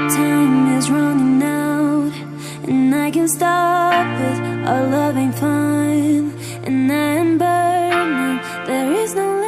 time is running out, and I can't stop it. Our love ain't fine, and I am burning. There is no light.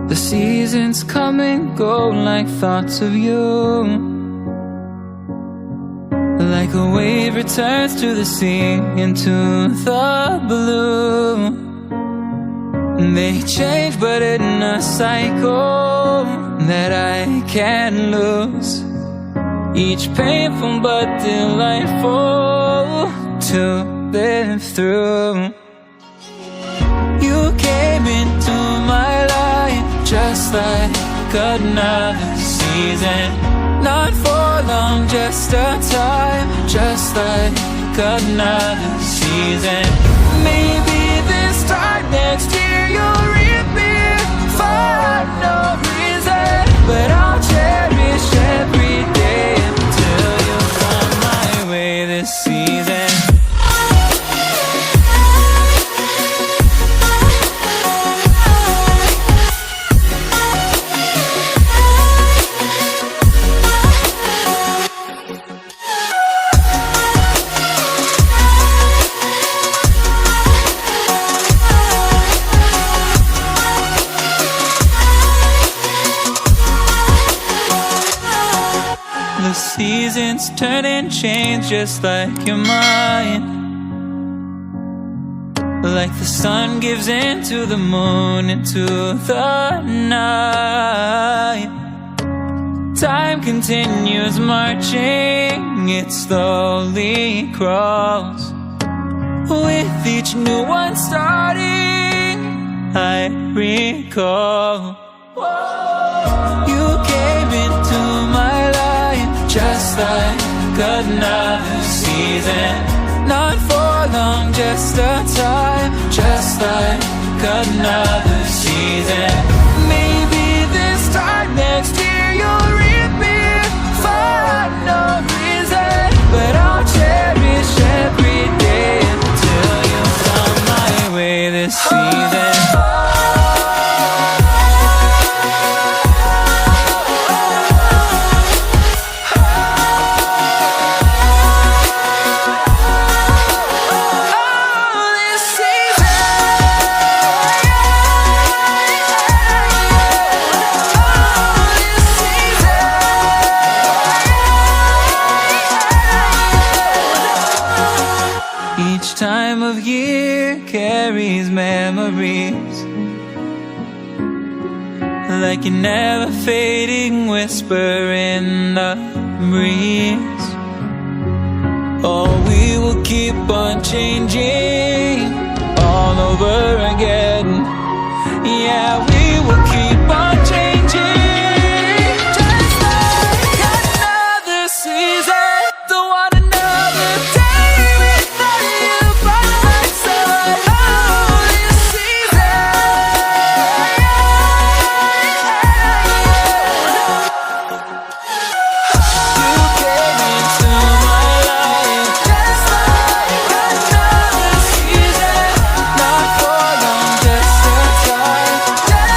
The seasons come and go like thoughts of you. Like a wave returns to the sea, into the blue. They change but in a cycle that I can't lose. Each painful but delightful to live through. You came into my life just like another season. Not for long, just a time, just like another season. Maybe this time next year you'll reappear for no reason, but I'll cherish every day until you come my way this season. The seasons turn and change just like your mind. like the sun gives into the moon, into the night. Time continues marching, it slowly crawls. With each new one starting, I recall you came into my life just like another season. Not for long, just a time, just like another season. Maybe this time next year you'll reappear for no reason, but I'll cherish every day until you come my way this season. Each time of year carries memories, like a never fading whisper in the breeze. Oh, we will keep on changing all over again. Yeah, we will keep on changing, just like another season. Don't want another day without you by my side. Oh, this season. You came into my life just like another season. Not for long, just a time, just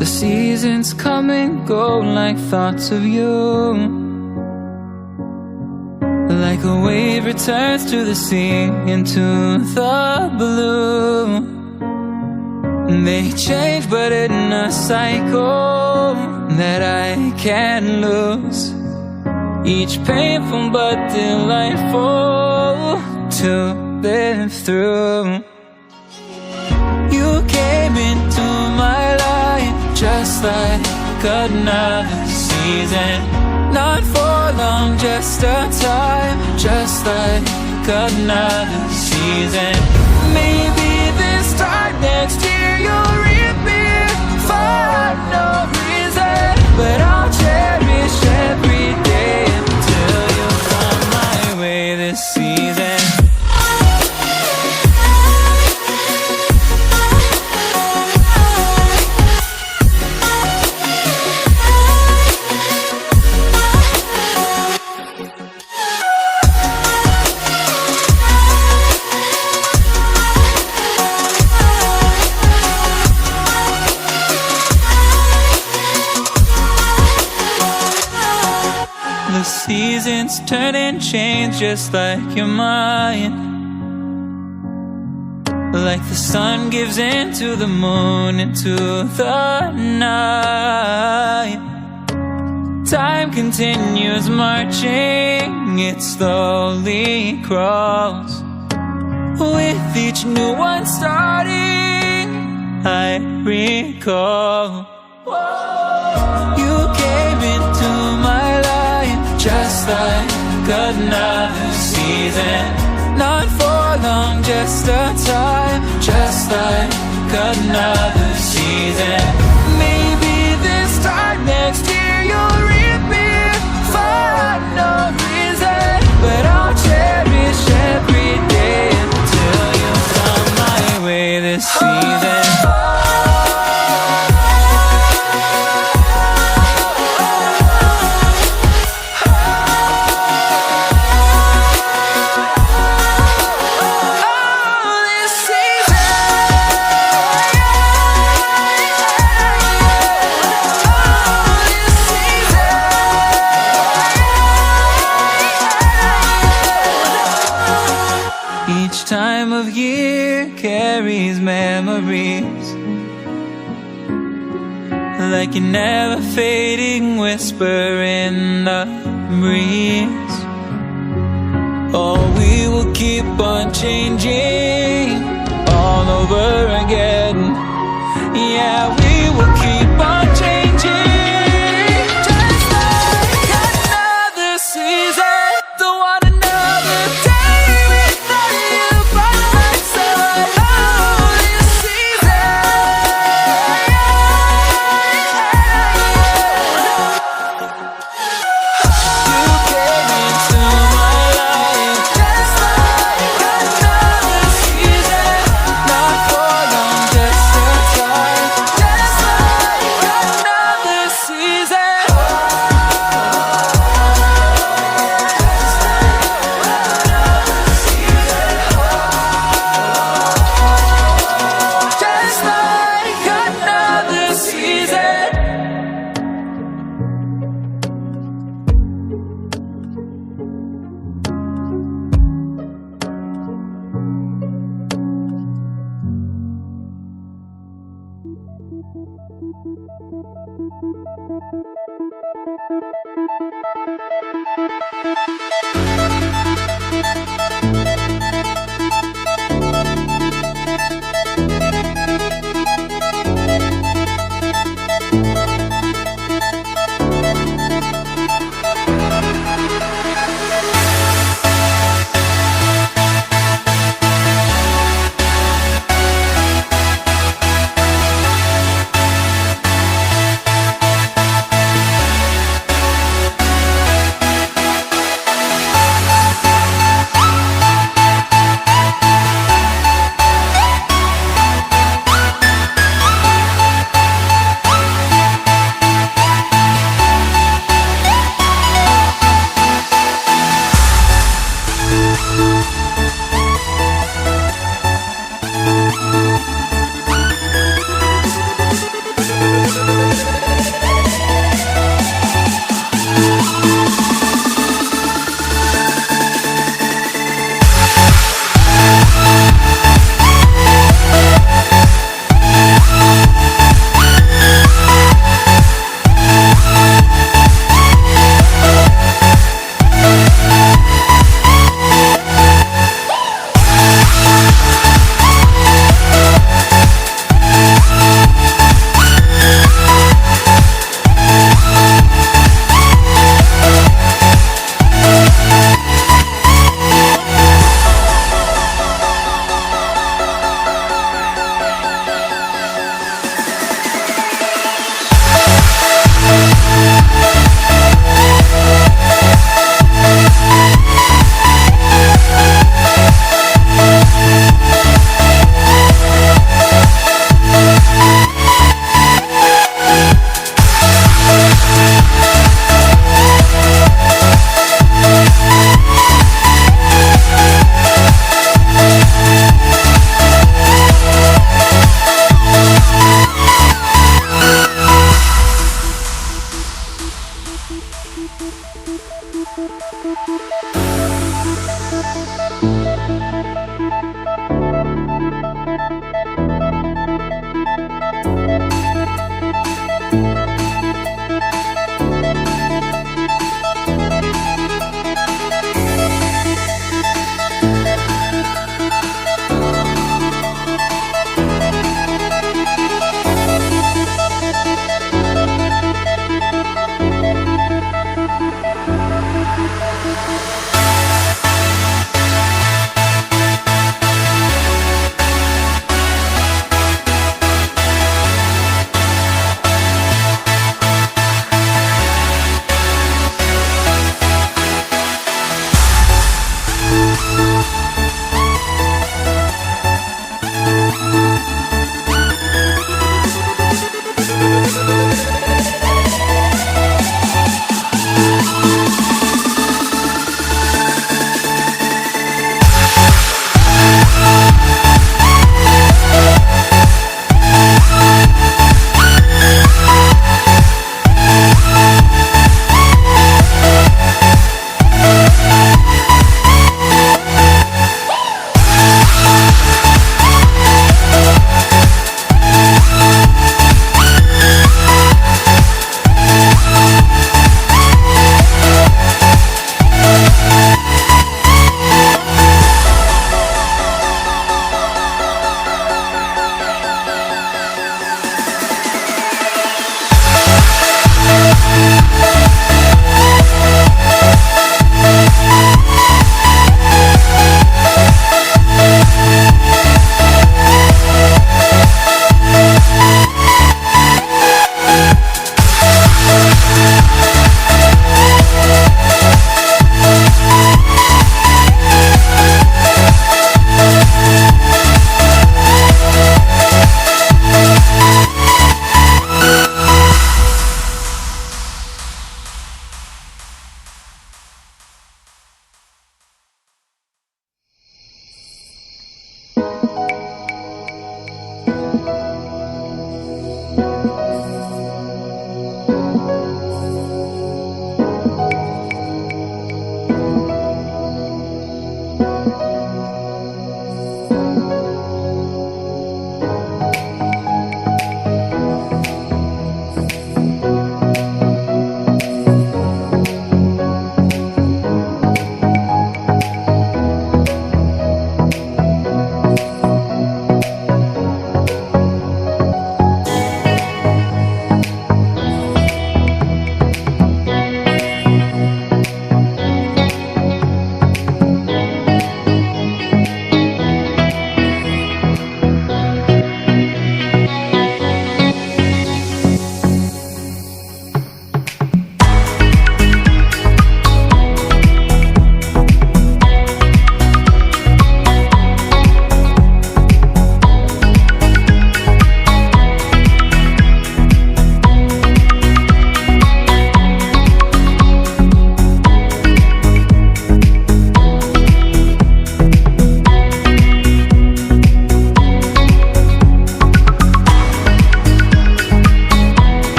The seasons come and go like thoughts of you. Like a wave returns to the sea, into the blue. They change but in a cycle that I can't lose. Each painful but delightful to live through. You came into my life just like another season. Not for long, just a time, just like another season. Maybe this time next year you'll reappear for no reason, but I'll cherish every day until you come my way this season. The seasons turn and change just like your mind. Like the sun gives into the moon, into the night. Time continues marching, it slowly crawls. With each new one starting, I recall. You came into my life just like another season. Not for long, just a time, just like another season. Maybe this time next year you'll reappear for no reason, but I'll cherish every day until you come my way this season. Each time of year carries memories, like a never fading whisper in the breeze. Oh, we will keep on changing all over again. Yeah, we will keep on changing, just like another season. Don't want another day without you by my side. Oh, this season. You came into my life just like another season. Not for long, just a time, just like another season. Just like another season.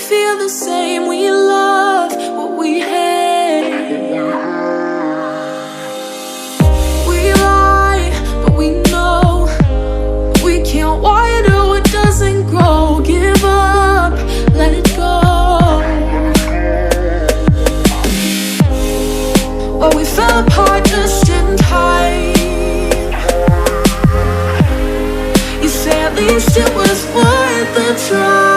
feel the same. We love what we hate. We lie, but we know we can't water what doesn't grow. Give up, let it go. Well, we fell apart just in time. You say at least it was worth a try.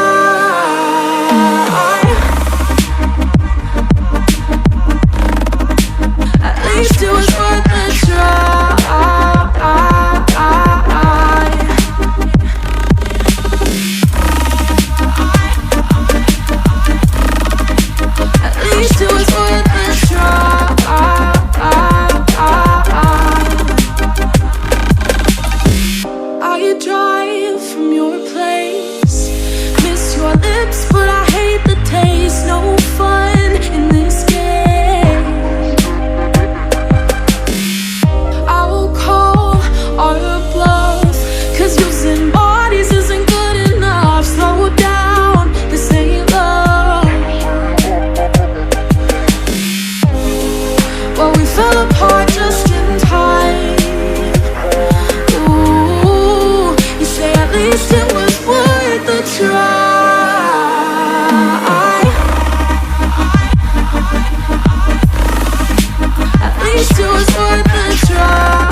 At least it was worth a try. At least it was worth a try. I drive from your place, miss your lips, but I hate the taste. No fun in this game. I will call our bluff, 'cause using bodies isn't good enough. Slow down, this ain't love. Well, we fell apart just in time. At least it was worth a try. At least it was worth a try.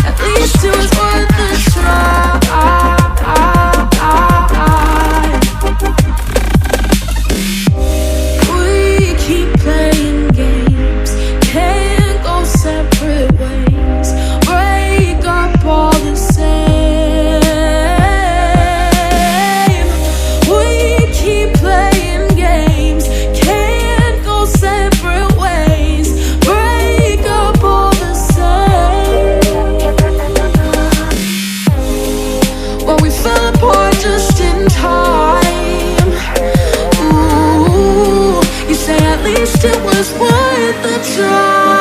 At least it was worth a try. It was worth a try.